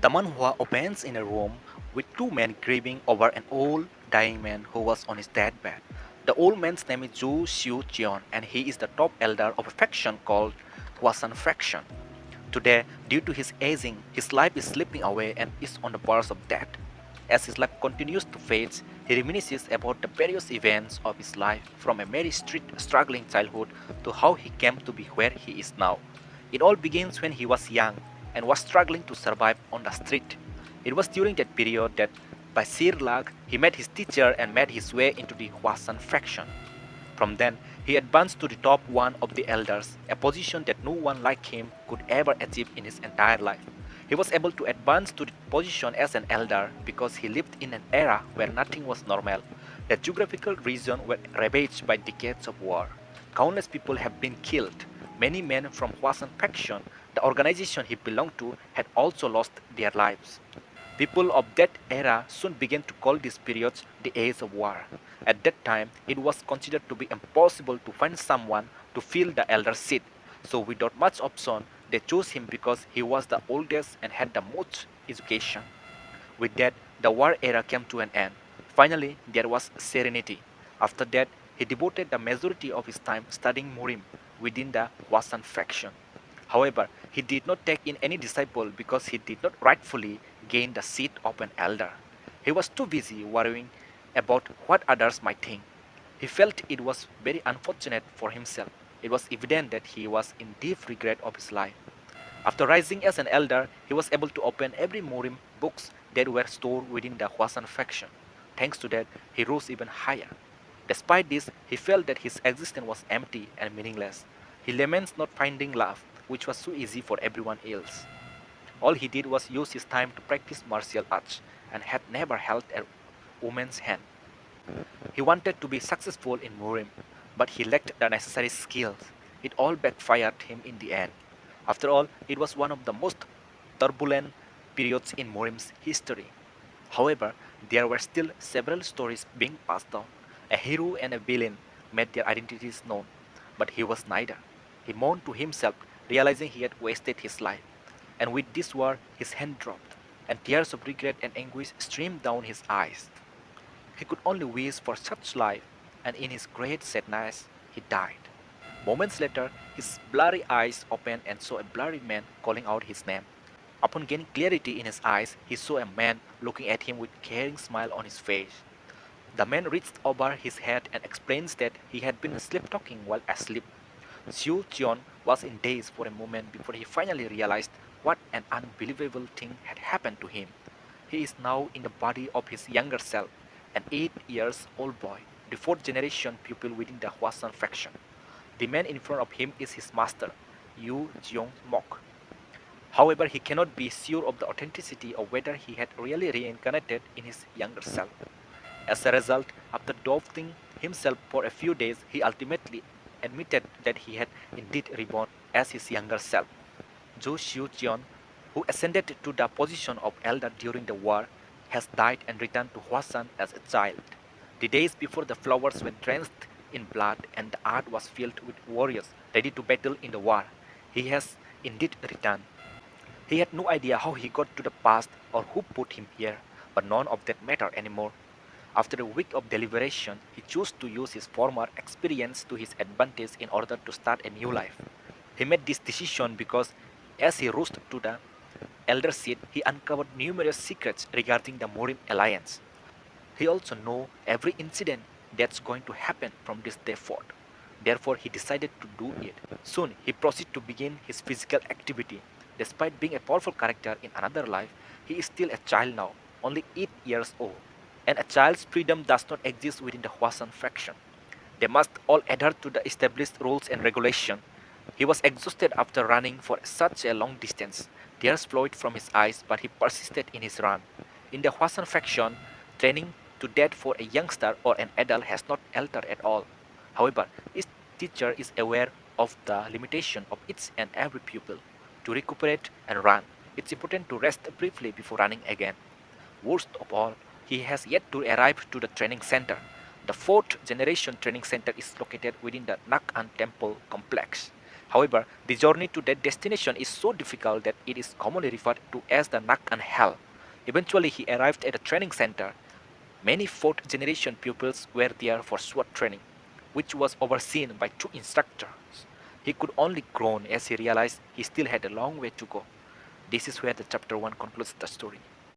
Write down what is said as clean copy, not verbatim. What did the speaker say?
The Manhwa opens in a room with two men grieving over an old dying man who was on his deathbed. The old man's name is Zhu Xiu Jian and he is the top elder of a faction called Huasan faction. Today, due to his aging, his life is slipping away and is on the verge of death. As his life continues to fade, he reminisces about the various events of his life from a very struggling childhood to how he came to be where he is now. It all begins when he was young and was struggling to survive on the street. It was during that period that, by sheer luck, he met his teacher and made his way into the Huasan faction. From then, he advanced to the top one of the elders, a position that no one like him could ever achieve in his entire life. He was able to advance to the position as an elder because he lived in an era where nothing was normal. The geographical region was ravaged by decades of war. Countless people have been killed. Many men from Huasan faction, the organization he belonged to, had also lost their lives. People of that era soon began to call these periods the Age of War. At that time, it was considered to be impossible to find someone to fill the elder seat, so without much option, they chose him because he was the oldest and had the most education. With that, the war era came to an end. Finally, there was serenity. After that, he devoted the majority of his time studying Murim within the Wasan faction. However, he did not take in any disciple because he did not rightfully gain the seat of an elder. He was too busy worrying about what others might think. He felt it was very unfortunate for himself. It was evident that he was in deep regret of his life. After rising as an elder, he was able to open every Murim books that were stored within the Huasan faction. Thanks to that, he rose even higher. Despite this, he felt that his existence was empty and meaningless. He laments not finding love, which was so easy for everyone else. All he did was use his time to practice martial arts and had never held a woman's hand. He wanted to be successful in Murim, but he lacked the necessary skills. It all backfired him in the end. After all, it was one of the most turbulent periods in Murim's history. However, there were still several stories being passed down. A hero and a villain made their identities known, but he was neither. He mourned to himself, realizing he had wasted his life. And with this war, his hand dropped, and tears of regret and anguish streamed down his eyes. He could only wish for such life, and in his great sadness, he died. Moments later, his blurry eyes opened and saw a blurry man calling out his name. Upon gaining clarity in his eyes, he saw a man looking at him with a caring smile on his face. The man reached over his head and explains that he had been sleep-talking while asleep. Xiu Jian was in daze for a moment before he finally realized what an unbelievable thing had happened to him. He is now in the body of his younger self, an 8 years old boy, the fourth generation pupil within the Huasan faction. The man in front of him is his master, Yu Jiong Mok. However, he cannot be sure of the authenticity of whether he had really reincarnated in his younger self. As a result, after doubting himself for a few days, he ultimately admitted that he had indeed reborn as his younger self. Zhou Xiujian, who ascended to the position of elder during the war, has died and returned to Huasan as a child. The days before the flowers were drenched in blood and the earth was filled with warriors ready to battle in the war, he has indeed returned. He had no idea how he got to the past or who put him here, but none of that mattered anymore. After a week of deliberation, he chose to use his former experience to his advantage in order to start a new life. He made this decision because as he rose to the elder seat, he uncovered numerous secrets regarding the Morim alliance. He also knew every incident that's going to happen from this day forth. Therefore, he decided to do it. Soon, he proceeded to begin his physical activity. Despite being a powerful character in another life, he is still a child now, only 8 years old. And a child's freedom does not exist within the Huasan faction. They must all adhere to the established rules and regulations. He was exhausted after running for such a long distance. Tears flowed from his eyes, but he persisted in his run. In the Huasan faction, training to death for a youngster or an adult has not altered at all. However, each teacher is aware of the limitation of each and every pupil. To recuperate and run, it's important to rest briefly before running again. Worst of all, he has yet to arrive to the training center. The fourth generation training center is located within the Nakan temple complex. However, the journey to that destination is so difficult that it is commonly referred to as the Nakkan Hell. Eventually, he arrived at a training center. Many fourth generation pupils were there for SWAT training, which was overseen by two instructors. He could only groan as he realized he still had a long way to go. This is where the chapter 1 concludes the story.